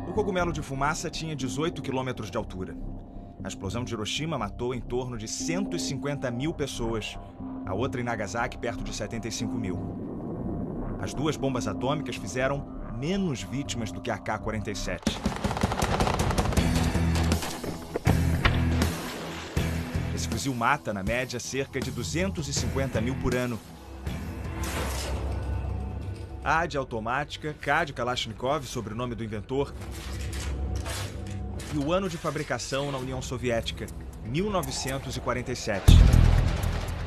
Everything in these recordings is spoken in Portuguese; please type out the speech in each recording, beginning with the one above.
O cogumelo de fumaça tinha 18 quilômetros de altura. A explosão de Hiroshima matou em torno de 150 mil pessoas. A outra em Nagasaki, perto de 75 mil. As duas bombas atômicas fizeram menos vítimas do que a AK-47. Esse fuzil mata, na média, cerca de 250 mil por ano. A de automática, K de Kalashnikov, sobrenome do inventor, e o ano de fabricação na União Soviética, 1947.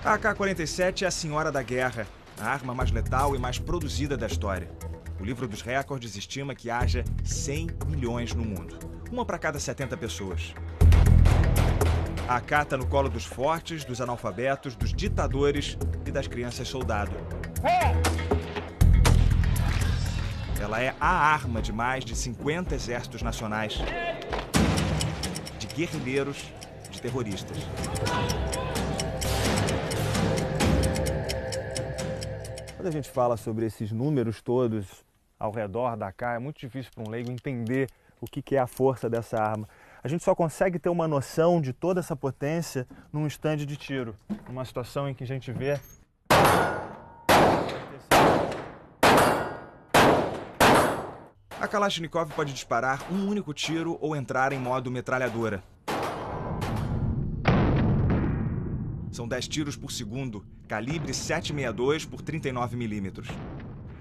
A AK-47 é a senhora da guerra, a arma mais letal e mais produzida da história. O livro dos recordes estima que haja 100 milhões no mundo, uma para cada 70 pessoas. A AK está no colo dos fortes, dos analfabetos, dos ditadores e das crianças soldado. Ela é a arma de mais de 50 exércitos nacionais, de guerrilheiros, de terroristas. Quando a gente fala sobre esses números todos ao redor da AK, é muito difícil para um leigo entender o que é a força dessa arma. A gente só consegue ter uma noção de toda essa potência num stand de tiro, numa situação em que a gente vê a Kalashnikov pode disparar um único tiro ou entrar em modo metralhadora. São 10 tiros por segundo, calibre 7,62 por 39 milímetros.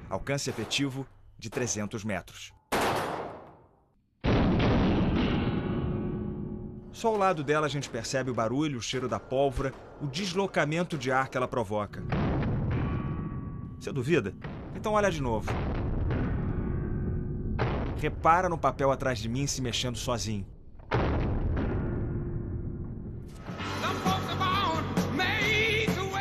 Alcance efetivo de 300 metros. Só ao lado dela a gente percebe o barulho, o cheiro da pólvora, o deslocamento de ar que ela provoca. Você duvida? Então olha de novo. Repara no papel atrás de mim se mexendo sozinho.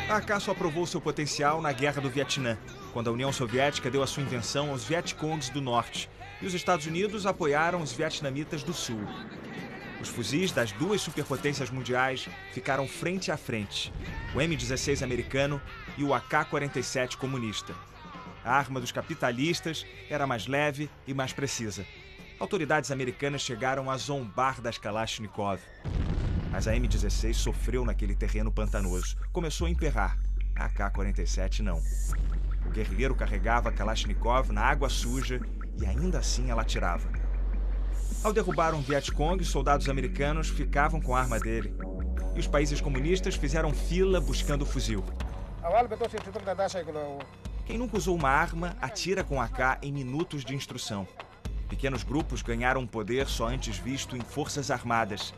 A AK só provou seu potencial na Guerra do Vietnã, quando a União Soviética deu a sua invenção aos Vietcongs do Norte e os Estados Unidos apoiaram os vietnamitas do Sul. Os fuzis das duas superpotências mundiais ficaram frente a frente, o M16 americano e o AK-47 comunista. A arma dos capitalistas era mais leve e mais precisa. Autoridades americanas chegaram a zombar das Kalashnikov. Mas a M16 sofreu naquele terreno pantanoso. Começou a emperrar. A AK-47 não. O guerrilheiro carregava a Kalashnikov na água suja e ainda assim ela atirava. Ao derrubar um Vietcong, os soldados americanos ficavam com a arma dele. E os países comunistas fizeram fila buscando o fuzil. Quem nunca usou uma arma, atira com AK em minutos de instrução. Pequenos grupos ganharam um poder só antes visto em forças armadas.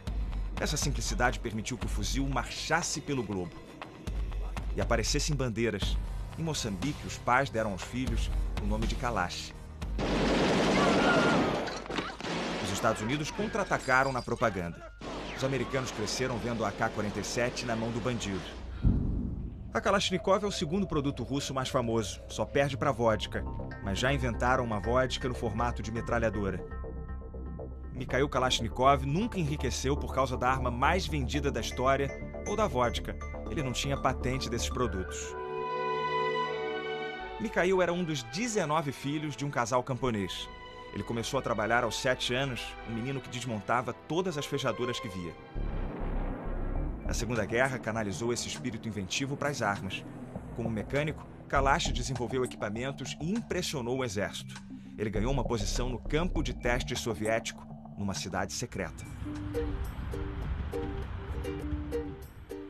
Essa simplicidade permitiu que o fuzil marchasse pelo globo e aparecesse em bandeiras. Em Moçambique, os pais deram aos filhos o nome de Kalash. Os Estados Unidos contra-atacaram na propaganda. Os americanos cresceram vendo a AK-47 na mão do bandido. A Kalashnikov é o segundo produto russo mais famoso, só perde para a vodka, mas já inventaram uma vodka no formato de metralhadora. Mikhail Kalashnikov nunca enriqueceu por causa da arma mais vendida da história ou da vodka. Ele não tinha patente desses produtos. Mikhail era um dos 19 filhos de um casal camponês. Ele começou a trabalhar aos 7 anos, um menino que desmontava todas as fechaduras que via. Na Segunda Guerra, canalizou esse espírito inventivo para as armas. Como mecânico, Kalash desenvolveu equipamentos e impressionou o exército. Ele ganhou uma posição no campo de teste soviético, numa cidade secreta.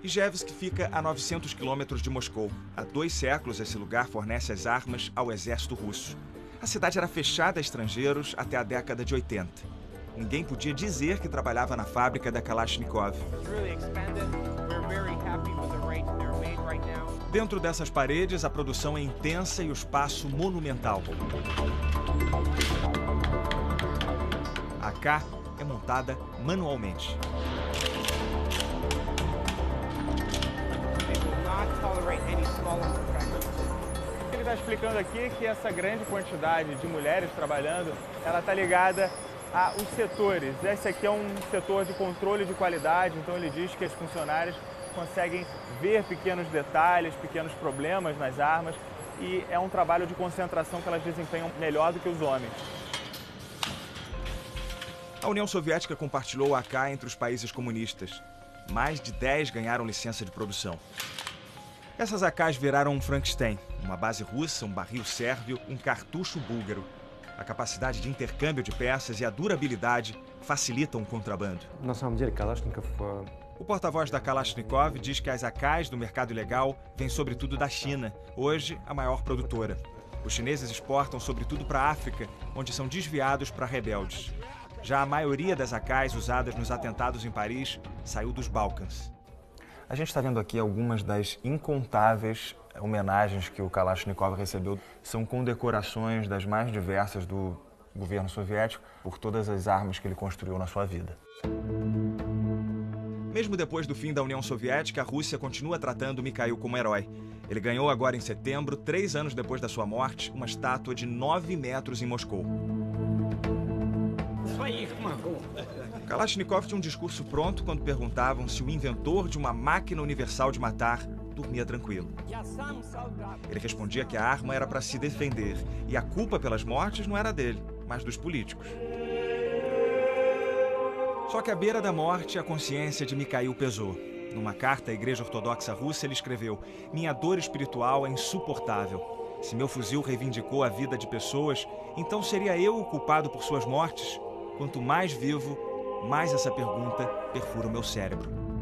Ijevsk fica a 900 quilômetros de Moscou. Há 2 séculos, esse lugar fornece as armas ao exército russo. A cidade era fechada a estrangeiros até a década de 80. Ninguém podia dizer que trabalhava na fábrica da Kalashnikov. Dentro dessas paredes, a produção é intensa e o espaço monumental. A AK é montada manualmente. Ele está explicando aqui que essa grande quantidade de mulheres trabalhando, ela está ligada aos setores. Esse aqui é um setor de controle de qualidade, então ele diz que as funcionárias conseguem ver pequenos detalhes, pequenos problemas nas armas e é um trabalho de concentração que elas desempenham melhor do que os homens. A União Soviética compartilhou a AK entre os países comunistas. Mais de 10 ganharam licença de produção. Essas AKs viraram um Frankenstein, uma base russa, um barril sérvio, um cartucho búlgaro. A capacidade de intercâmbio de peças e a durabilidade facilitam o contrabando. На самом деле, Калашников O porta-voz da Kalashnikov diz que as AKs do mercado ilegal vêm sobretudo da China, hoje a maior produtora. Os chineses exportam sobretudo para a África, onde são desviados para rebeldes. Já a maioria das AKs usadas nos atentados em Paris saiu dos Balcãs. A gente está vendo aqui algumas das incontáveis homenagens que o Kalashnikov recebeu. São condecorações das mais diversas do governo soviético por todas as armas que ele construiu na sua vida. Mesmo depois do fim da União Soviética, a Rússia continua tratando Mikhail como herói. Ele ganhou agora em setembro, 3 anos depois da sua morte, uma estátua de 9 metros em Moscou. Kalashnikov tinha um discurso pronto quando perguntavam se o inventor de uma máquina universal de matar dormia tranquilo. Ele respondia que a arma era para se defender e a culpa pelas mortes não era dele, mas dos políticos. Só que à beira da morte, a consciência de Mikhail pesou. Numa carta à Igreja Ortodoxa Russa, ele escreveu: "Minha dor espiritual é insuportável. Se meu fuzil reivindicou a vida de pessoas, então seria eu o culpado por suas mortes? Quanto mais vivo, mais essa pergunta perfura o meu cérebro."